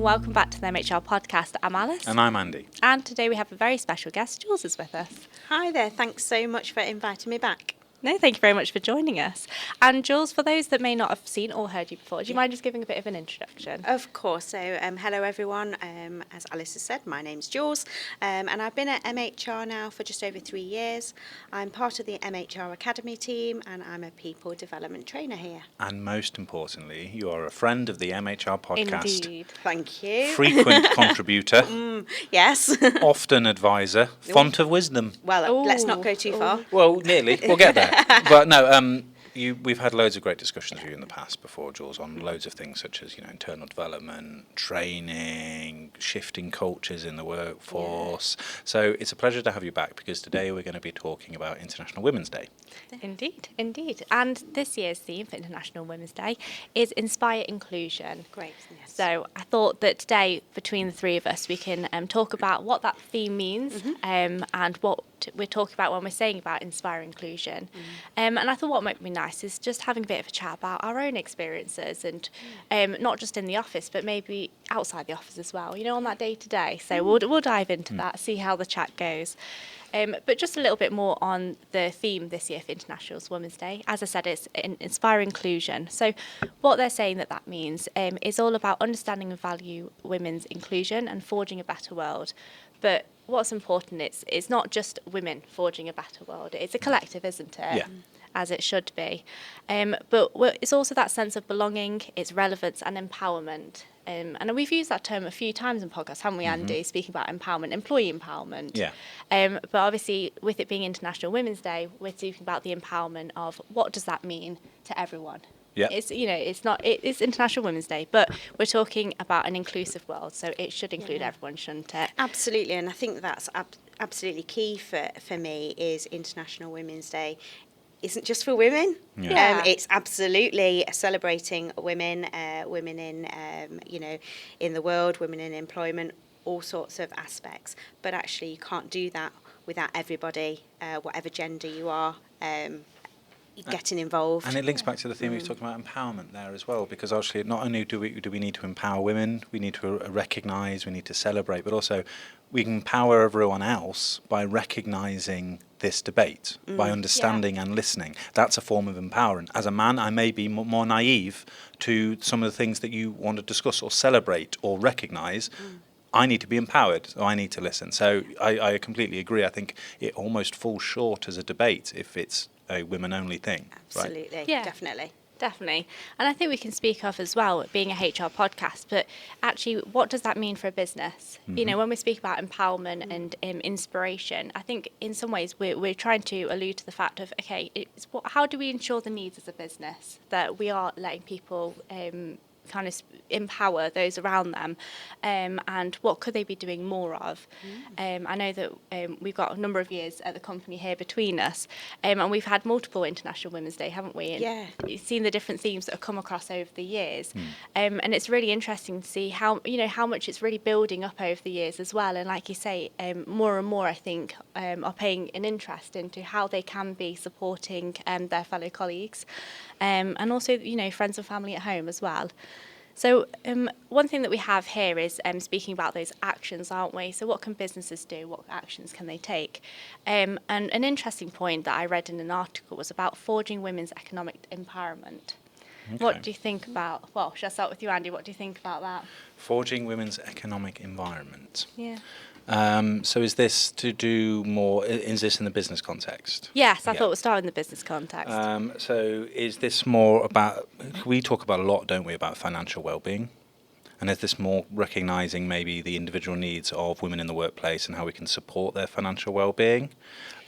and welcome back to the MHR podcast. I'm Alice. And I'm Andy. And today we have a very special guest. Jules is with us. Hi there, thanks so much for inviting me back. No, thank you very much for joining us. And Jules, for those that may not have seen or heard you before, do you mind just giving a bit of an introduction? Of course. So, hello everyone. As Alice has said, my name's Jules, and I've been at MHR now for just over 3 years. I'm part of the MHR Academy team, and I'm a people development trainer here. And most importantly, you are a friend of the MHR podcast. Indeed. Thank you. Frequent contributor. Yes. Often advisor. Font of wisdom. Well, let's not go too far. Well, nearly. We'll get there. But no, we've had loads of great discussions with you in the past before, Jules, on loads of things such as, internal development, training, shifting cultures in the workforce. Yeah. So it's a pleasure to have you back, because today we're going to be talking about International Women's Day. Indeed. And this year's theme for International Women's Day is Inspire Inclusion. Great. Yes. So I thought that today, between the three of us, we can talk about what that theme means and what we're talking about when we're saying about Inspire Inclusion. And I thought what might be nice is just having a bit of a chat about our own experiences, and not just in the office, but maybe outside the office as well, on that day to day. So we'll dive into that, see how the chat goes. But just a little bit more on the theme this year for International Women's Day. As I said, it's Inspire Inclusion. So what they're saying that means is all about understanding and value women's inclusion and forging a better world. But what's important is it's not just women forging a better world. It's a collective, isn't it? Yeah. As it should be. But it's also that sense of belonging, it's relevance and empowerment. And we've used that term a few times in podcasts, haven't we, Andy, speaking about empowerment, employee empowerment. Yeah. But obviously, with it being International Women's Day, we're speaking about the empowerment of what does that mean to everyone. Yeah. It's International Women's Day, but we're talking about an inclusive world, so it should include everyone, shouldn't it? Absolutely, and I think that's absolutely key for me is International Women's Day. Isn't just for women. Yeah. It's absolutely celebrating women, women in in the world, women in employment, all sorts of aspects. But actually, you can't do that without everybody, whatever gender you are, getting involved. And it links back to the theme we were talking about, empowerment there as well, because actually not only do we need to empower women, we need to recognise, we need to celebrate, but also we can empower everyone else by recognising this debate, by understanding and listening. That's a form of empowerment. As a man, I may be more naive to some of the things that you want to discuss or celebrate or recognise. I need to be empowered, so I need to listen. So I completely agree. I think it almost falls short as a debate if it's a women-only thing. Absolutely, right? Yeah. Definitely. And I think we can speak of as well, being a HR podcast, but actually, what does that mean for a business? When we speak about empowerment and inspiration, I think in some ways we're trying to allude to the fact of, how do we ensure the needs as a business, that we are letting people kind of empower those around them, and what could they be doing more of? I know that we've got a number of years at the company here between us, and we've had multiple International Women's Day, haven't we? And you've seen the different themes that have come across over the years, and it's really interesting to see how much it's really building up over the years as well. And like you say, more and more I think are paying an interest into how they can be supporting their fellow colleagues, and also friends and family at home as well. So one thing that we have here is speaking about those actions, aren't we? So what can businesses do? What actions can they take? And an interesting point that I read in an article was about forging women's economic empowerment. Okay. What do you think about, shall I start with you, Andy? What do you think about that? Forging women's economic environment. Yeah. So is this to do more, is this in the business context? Yes, I thought we'd start in the business context. So is this more about, we talk about a lot, don't we, about financial well-being? And is this more recognising maybe the individual needs of women in the workplace and how we can support their financial well-being?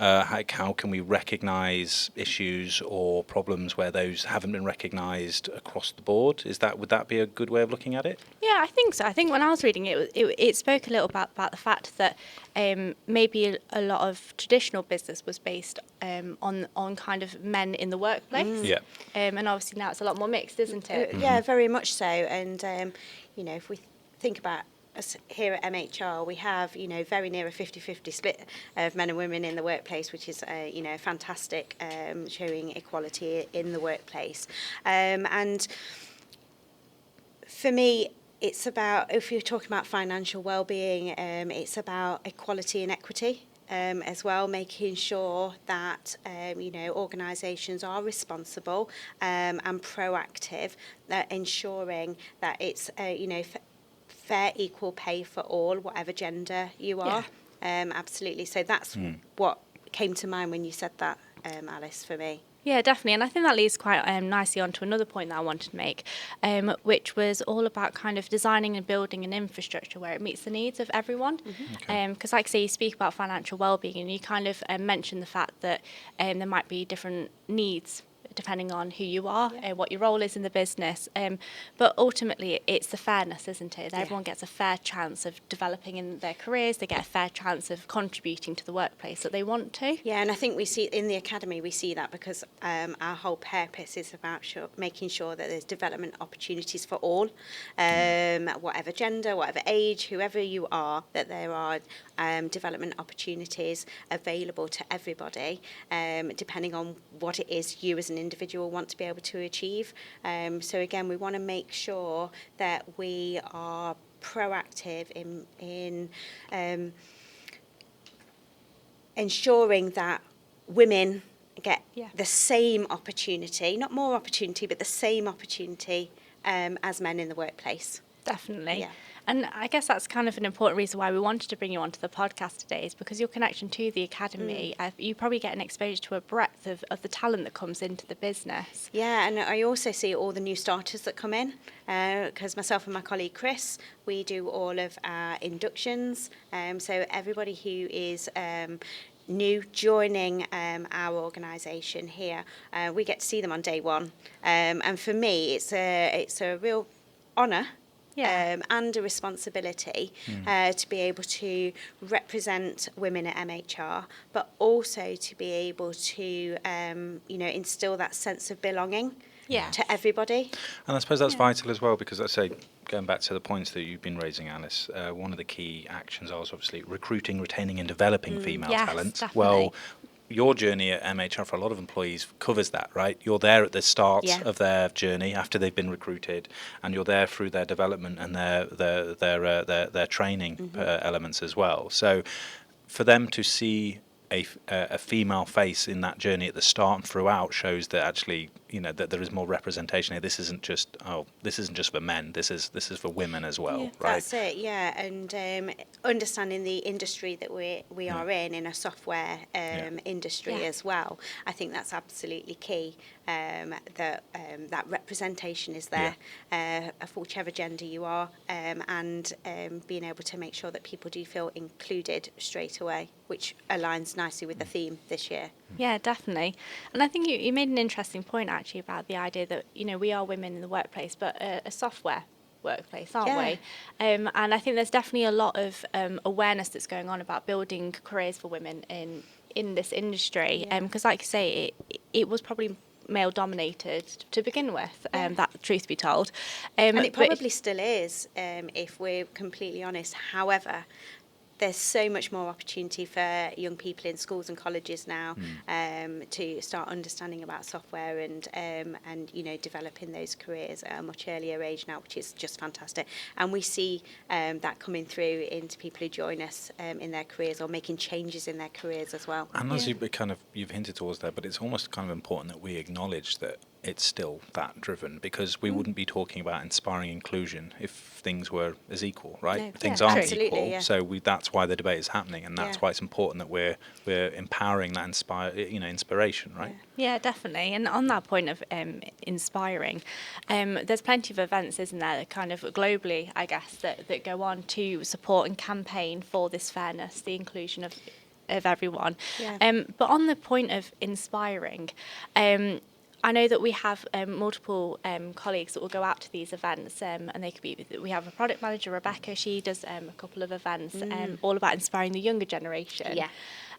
How can we recognise issues or problems where those haven't been recognised across the board? Would that be a good way of looking at it? Yeah, I think so. I think when I was reading it, it spoke a little about the fact that maybe a lot of traditional business was based on kind of men in the workplace. Yeah. And obviously now it's a lot more mixed, isn't it? Yeah, very much so. And if we think about us here at MHR, we have, very near a 50-50 split of men and women in the workplace, which is, fantastic, showing equality in the workplace. And for me, it's about, if you're talking about financial well-being, it's about equality and equity. As well, making sure that organisations are responsible and proactive, ensuring that it's fair equal pay for all, whatever gender you are. Absolutely. So that's what came to mind when you said that, Alice, for me. Yeah, definitely. And I think that leads quite nicely onto another point that I wanted to make, which was all about kind of designing and building an infrastructure where it meets the needs of everyone. Because like I say, you speak about financial well-being and you kind of mention the fact that there might be different needs depending on who you are, what your role is in the business. But ultimately, it's the fairness, isn't it? Everyone gets a fair chance of developing in their careers. They get a fair chance of contributing to the workplace that they want to. Yeah, and I think we see in the academy, we see that because our whole purpose is about making sure that there's development opportunities for all, whatever gender, whatever age, whoever you are, that there are development opportunities available to everybody, depending on what it is you as an individual want to be able to achieve. So again, we want to make sure that we are proactive in ensuring that women get the same opportunity, not more opportunity, but the same opportunity as men in the workplace. Definitely. Yeah. And I guess that's kind of an important reason why we wanted to bring you onto the podcast today, is because your connection to the academy, you probably get an exposure to a breadth of the talent that comes into the business. Yeah, and I also see all the new starters that come in, because myself and my colleague Chris, we do all of our inductions. So everybody who is new joining our organisation here, we get to see them on day one. And for me, it's a real honour. And a responsibility to be able to represent women at MHR, but also to be able to, instill that sense of belonging to everybody. And I suppose that's vital as well, because I say, going back to the points that you've been raising, Alice, one of the key actions is obviously recruiting, retaining and developing female talent. Definitely. Well, your journey at MHR for a lot of employees covers that, right? You're there at the start of their journey after they've been recruited, and you're there through their development and their training elements as well. So for them to see a female face in that journey at the start and throughout shows that actually, that there is more representation here. This isn't just for men. This is for women as well, right? That's it, yeah. And understanding the industry that we are in a software industry as well. I think that's absolutely key. That representation is there for whichever gender you are, and being able to make sure that people do feel included straight away, which aligns nicely with the theme this year. Yeah, definitely. And I think you made an interesting point actually about the idea that, we are women in the workplace, but a software workplace, aren't we? And I think there's definitely a lot of awareness that's going on about building careers for women in this industry. Because like you say, it was probably male dominated to begin with, that truth be told. And it probably still is, if we're completely honest. However, there's so much more opportunity for young people in schools and colleges now to start understanding about software and developing those careers at a much earlier age now, which is just fantastic. And we see that coming through into people who join us in their careers or making changes in their careers as well. And as you've hinted towards there, but it's almost kind of important that we acknowledge that it's still that driven, because we wouldn't be talking about inspiring inclusion if things were as equal, right? No. Things aren't Absolutely, equal, so that's why the debate is happening, and that's why it's important that we're empowering that inspiration, right? Yeah, definitely. And on that point of inspiring, there's plenty of events, isn't there, that kind of globally, I guess, that go on to support and campaign for this fairness, the inclusion of everyone. But on the point of inspiring, I know that we have multiple colleagues that will go out to these events, and they could be. We have a product manager, Rebecca. She does a couple of events, all about inspiring the younger generation.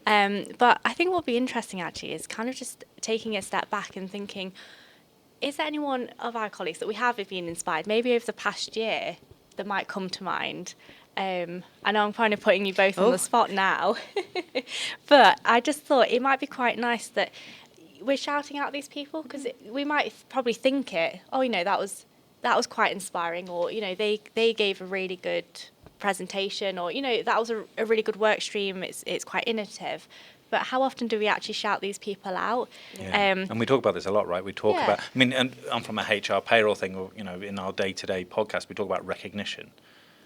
But I think what would be interesting actually is kind of just taking a step back and thinking: is there anyone of our colleagues that we have been inspired, maybe over the past year, that might come to mind? I know I'm kind of putting you both on the spot now, but I just thought it might be quite nice that we're shouting out these people, because we might probably think that was that was quite inspiring, or they gave a really good presentation, or that was a really good work stream. It's quite innovative. But how often do we actually shout these people out? Yeah. And we talk about this a lot, right? We talk Yeah. about, I mean, and I'm from a HR payroll thing, or, in our day-to-day podcast, we talk about recognition.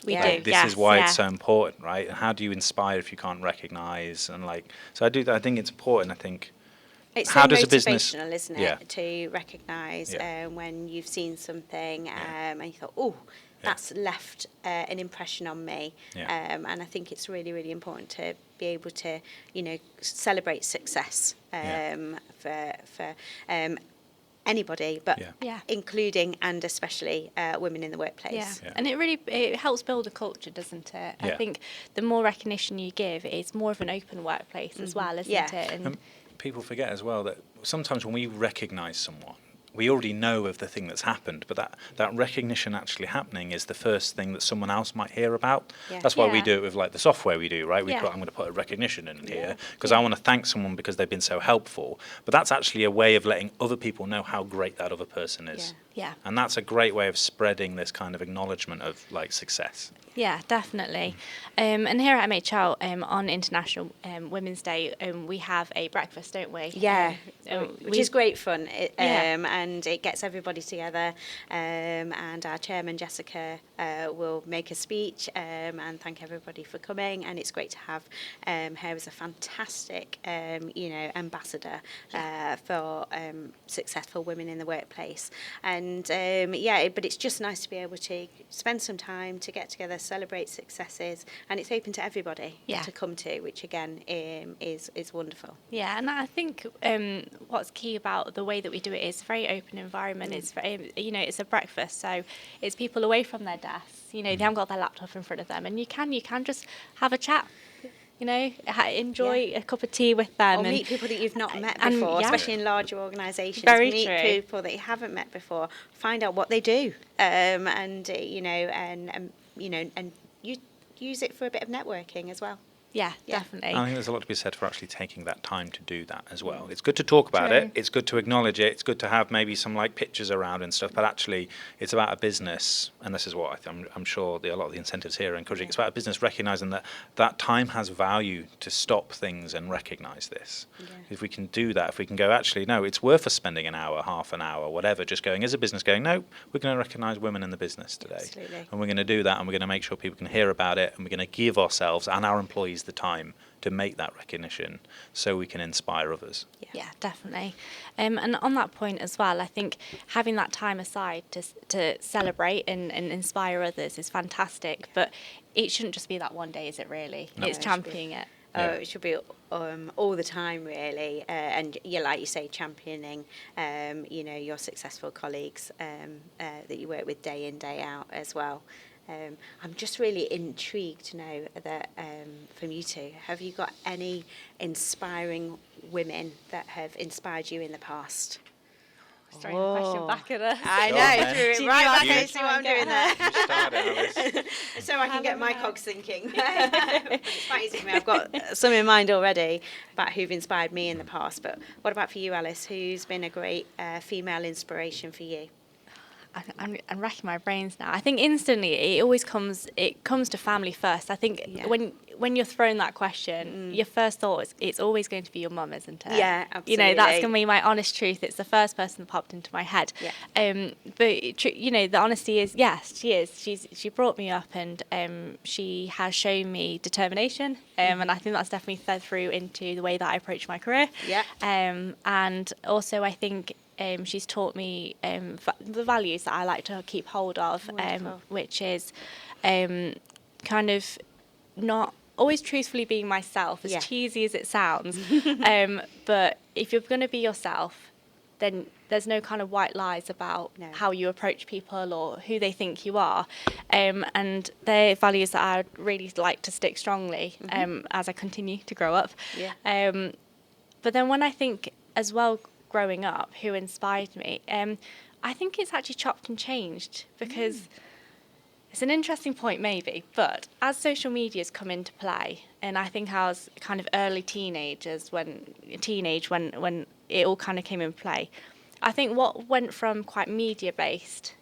We Yeah. do. This is why yeah. it's so important, right? And how do you inspire if you can't recognise? And so I think it's important. I think, It's how so does a business, motivational, isn't it, Yeah. to recognise Yeah. when you've seen something Yeah. and you thought, oh, Yeah. that's left an impression on me. Yeah. And I think it's really, really important to be able to, celebrate success for anybody, but Yeah. Yeah. including and especially women in the workplace. Yeah. And it helps build a culture, doesn't it? I Yeah. think the more recognition you give, it's more of an open workplace as well, isn't Yeah. it? And people forget as well that sometimes when we recognise someone, we already know of the thing that's happened, but that recognition actually happening is the first thing that someone else might hear about. Yeah. That's why we Yeah. do it with the software we do, right? Yeah. I'm going to put a recognition in here because I want to thank someone because they've been so helpful. But that's actually a way of letting other people know how great that other person is. yeah. And that's a great way of spreading this kind of acknowledgement of success. Yeah, definitely. And here at MHR, on International Women's Day, we have a breakfast, don't we? Yeah, which is great fun. Yeah. And it gets everybody together. And our chairman, Jessica, will make a speech and thank everybody for coming. And it's great to have her as a fantastic, ambassador for successful women in the workplace. And but it's just nice to be able to spend some time to get together, celebrate successes, and it's open to everybody to come to, which again is wonderful. Yeah, and I think what's key about the way that we do it is a very open environment. It's very, it's a breakfast, so it's people away from their desks. They haven't got their laptop in front of them, and you can just have a chat. Enjoy a cup of tea with them. Or meet people that you've not met and- before, yeah. especially in larger organisations. Very meet true. people that you haven't met before. Find out what they do, and you use it for a bit of networking as well. Yeah, Yeah. definitely. I think there's a lot to be said for actually taking that time to do that as well. It's good to talk about it. True. It's good to acknowledge it. It's good to have maybe some pictures around and stuff. But actually, it's about a business, and this is what I'm sure a lot of the incentives here are encouraging. It's about a business recognising that time has value to stop things and recognise this. Yeah. If we can do that, if we can go, actually, no, it's worth us spending an hour, half an hour, whatever, just going as a business, going, no, we're going to recognise women in the business today. Absolutely. And we're going to do that, and we're going to make sure people can hear about it, and we're going to give ourselves and our employees the time to make that recognition so we can inspire others. Yeah, definitely. And on that point as well, I think having that time aside to celebrate and inspire others is fantastic, but it shouldn't just be that one day, is it really? No. It's No, it should championing it. Yeah. It should be all the time, really, and like you say, championing, your successful colleagues that you work with day in, day out as well. I'm just really intrigued to know that from you two, have you got any inspiring women that have inspired you in the past? Throwing the question back at us. I Go know, on, then. threw it She right knew I back was at gonna what I'm try and doing there. You started, Alice. So I can get my know. cogs thinking. It's quite easy for me. I've got some in mind already about who've inspired me in the past. But what about for you, Alice? Who's been a great female inspiration for you? I'm racking my brains now. I think instantly it comes to family first. I think Yeah. when you're thrown that question, your first thought is it's always going to be your mum, isn't it? Yeah, That's absolutely. going to be my honest truth. It's the first person that popped into my head. Yeah. But the honesty is, yes, she is. She brought me up, and she has shown me determination. And I think that's definitely fed through into the way that I approach my career. Yeah. And also I think she's taught me the values that I like to keep hold of, Wonderful. which is kind of not always truthfully being myself, as Yeah. cheesy as it sounds. But if you're going to be yourself, then there's no kind of white lies about No. how you approach people or who they think you are. And they're values that I'd really like to stick strongly as I continue to grow up. Yeah. But then when I think as well, growing up, who inspired me, I think it's actually chopped and changed, because it's an interesting point maybe, but as social media's come into play, and I think I was kind of early teenage when it all kind of came in play, I think what went from quite media based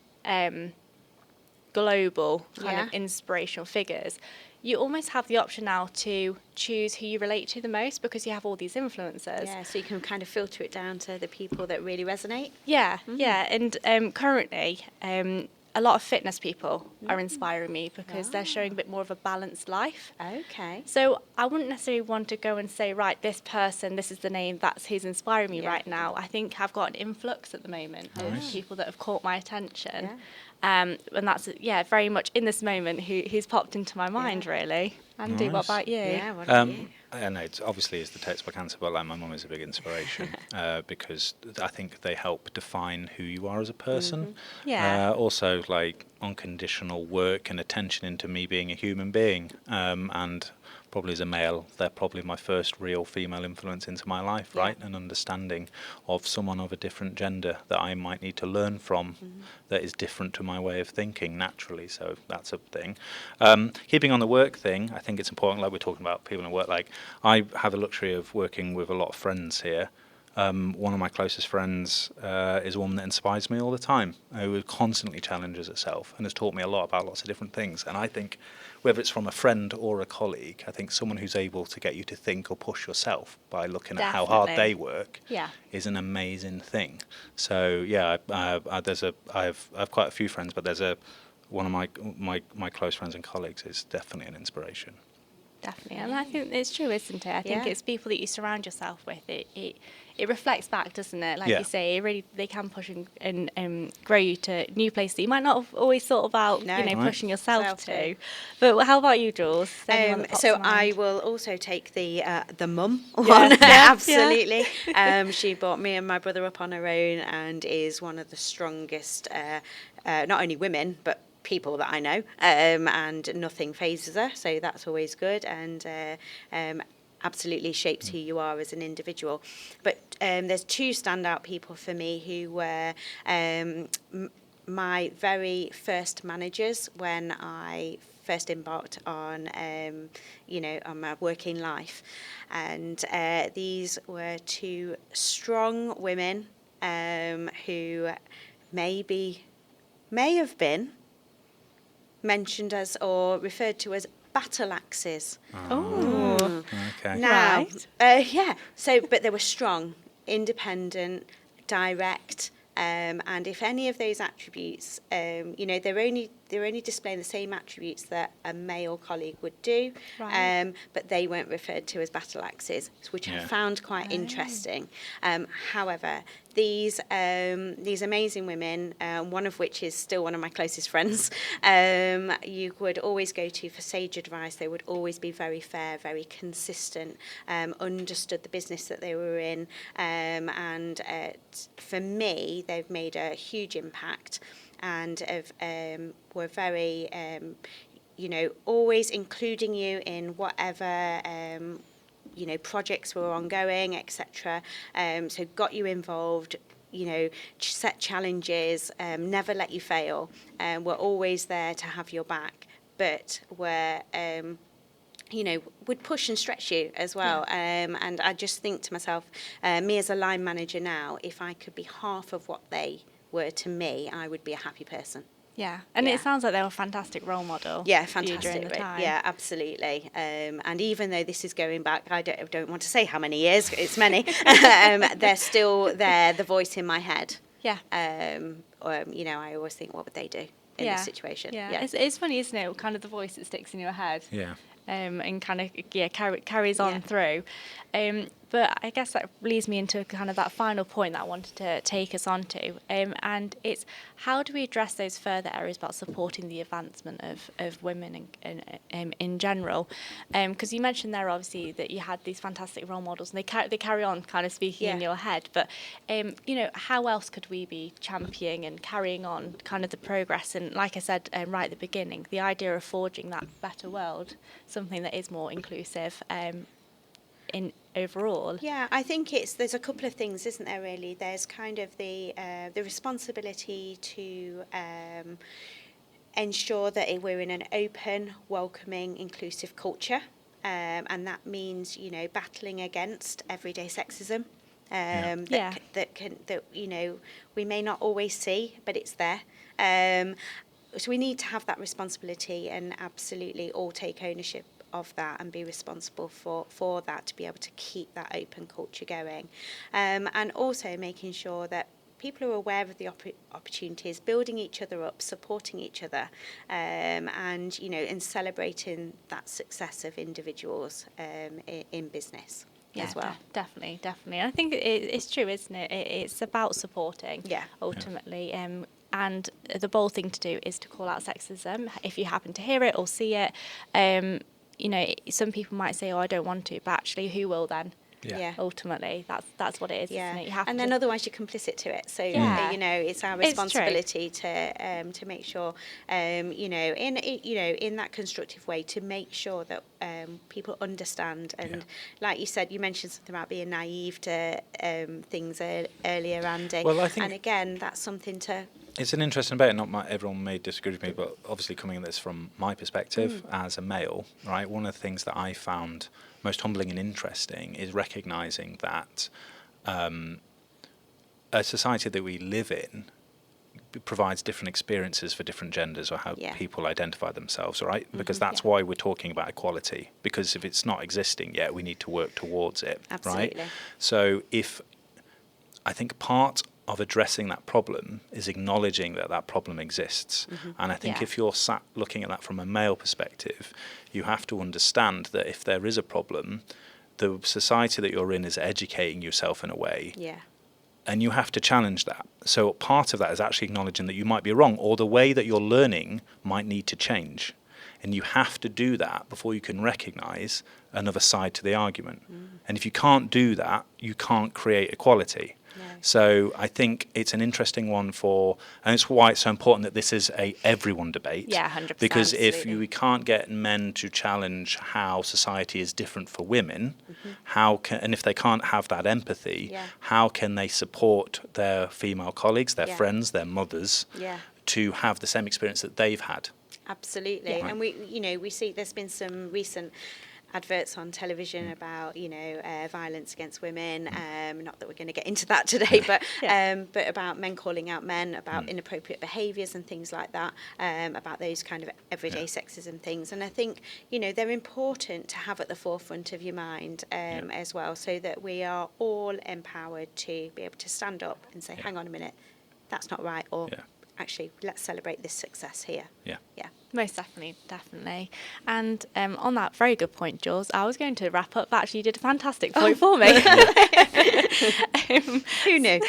global kind Yeah. of inspirational figures, you almost have the option now to choose who you relate to the most because you have all these influencers. Yeah, so you can kind of filter it down to the people that really resonate. Yeah, yeah. And currently, a lot of fitness people are inspiring me because they're showing a bit more of a balanced life. Okay. So I wouldn't necessarily want to go and say, right, this person, this is the name, that's who's inspiring me Yeah. right now. I think I've got an influx at the moment of Nice. people that have caught my attention. Yeah. And that's, very much in this moment who's popped into my mind, Yeah. really. Andy, what Nice. about you? Yeah, what about you? I know it's obviously the textbook answer, but like my mum is a big inspiration because I think they help define who you are as a person. Yeah. Also, like unconditional work and attention into me being a human being, and probably as a male, they're probably my first real female influence into my life, Yeah. right? An understanding of someone of a different gender that I might need to learn from that is different to my way of thinking naturally. So that's a thing. Keeping on the work thing, I think it's important, like we're talking about people in work, like I have the luxury of working with a lot of friends here. One of my closest friends is a woman that inspires me all the time, who constantly challenges herself and has taught me a lot about lots of different things. And I think whether it's from a friend or a colleague, I think someone who's able to get you to think or push yourself by looking at how hard Definitely. they work Yeah. is an amazing thing. So yeah, I've quite a few friends, but there's one of my close friends and colleagues is definitely an inspiration. Definitely, and I think it's true, isn't it? I think Yeah. it's people that you surround yourself with. It reflects back, doesn't it? Like Yeah. you say, they can push and grow you to new places that you might not have always thought about, No. Right. pushing yourself Self to. to. But how about you, Jules? Is there anyone that pops So to mind? I will also take the mum one. Yeah. Absolutely. She brought me and my brother up on her own and is one of the strongest, not only women but people that I know, and nothing phases her. So that's always good and absolutely shapes who you are as an individual. But there's two standout people for me who were my very first managers when I first embarked on, on my working life. And these were two strong women who may have been mentioned as or referred to as battle axes. Oh, Okay. Now, Right. yeah. So, but they were strong, independent, direct, and if any of those attributes, they're only displaying the same attributes that a male colleague would do, Right. but they weren't referred to as battle axes, which I Yeah. found quite interesting. However, these amazing women, one of which is still one of my closest friends, you would always go to for sage advice. They would always be very fair, very consistent, understood the business that they were in, and for me, they've made a huge impact and were very, always including you in whatever projects were ongoing, etc. So got you involved, set challenges, never let you fail. Were always there to have your back, but were would push and stretch you as well. And I just think to myself, me as a line manager now, if I could be half of what they were to me, I would be a happy person. Yeah, and Yeah. it sounds like they were a fantastic role model. Yeah, for you during fantastic. the time. Yeah, absolutely. And even though this is going back, I don't want to say how many years, it's many, they're still there, the voice in my head. Yeah. I always think, what would they do in this situation? Yeah. It's funny, isn't it? Kind of the voice that sticks in your head. Yeah. And kind of carries on Yeah. through. But I guess that leads me into kind of that final point that I wanted to take us on to. And it's how do we address those further areas about supporting the advancement of women in general? Because you mentioned there obviously that you had these fantastic role models and they carry on kind of speaking in Yeah. your head. But, how else could we be championing and carrying on kind of the progress? And like I said right at the beginning, the idea of forging that better world, something that is more inclusive in overall. Yeah, I think there's a couple of things, isn't there? Really, there's kind of the responsibility to ensure that we're in an open, welcoming, inclusive culture, and that means battling against everyday sexism. that you know, we may not always see, but it's there. So we need to have that responsibility and absolutely all take ownership of that and be responsible for that, to be able to keep that open culture going, and also making sure that people are aware of the opportunities, building each other up, supporting each other, and you know, and celebrating that success of individuals in business as well. Definitely. I think it's true, isn't it? It's about supporting, ultimately. And the bold thing to do is to call out sexism if you happen to hear it or see it. You know, some people might say, "Oh, I don't want to," but actually, who will then? Yeah. Ultimately, that's what it is, isn't it? You have and to, then otherwise you're complicit to it. So you know, it's our responsibility to make sure, you know, in that constructive way, to make sure that people understand. And like you said, you mentioned something about being naive to things earlier, Andy. Well, I think, and again, that's something to. It's an interesting debate. Everyone may disagree with me, but obviously coming at this from my perspective as a male, right? One of the things that I found most humbling and interesting is recognising that a society that we live in provides different experiences for different genders, or how people identify themselves, right? Because that's why we're talking about equality, because if it's not existing yet, we need to work towards it, Absolutely. right? So I think part of addressing that problem is acknowledging that problem exists. And I think if you're sat looking at that from a male perspective, you have to understand that if there is a problem, the society that you're in is educating yourself in a way. And you have to challenge that. So part of that is actually acknowledging that you might be wrong, or the way that you're learning might need to change. And you have to do that before you can recognise another side to the argument. And if you can't do that, you can't create equality. So I think it's an interesting one and it's why it's so important that this is a everyone debate. 100%. Because if we can't get men to challenge how society is different for women, and if they can't have that empathy, how can they support their female colleagues, their friends, their mothers, to have the same experience that they've had? Absolutely. And we see there's been some recent adverts on television about, you know, violence against women. Not that we're going to get into that today, but about men calling out men, about inappropriate behaviours and things like that, about those kind of everyday sexism things. And I think, you know, they're important to have at the forefront of your mind as well, so that we are all empowered to be able to stand up and say, hang on a minute, that's not right, or actually, let's celebrate this success here. Yeah. Most definitely. And on that very good point, Jules, I was going to wrap up, but actually you did a fantastic point for me. Who knew?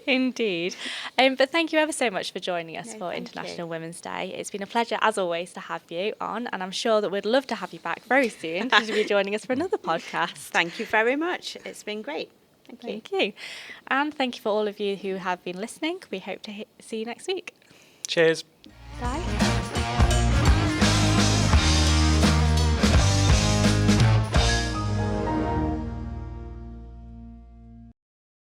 Indeed. But thank you ever so much for joining us for International Women's Day. It's been a pleasure, as always, to have you on, and I'm sure that we'd love to have you back very soon to be joining us for another podcast. Thank you very much. It's been great. Thank you. And thank you for all of you who have been listening. We hope to see you next week. Cheers. Bye.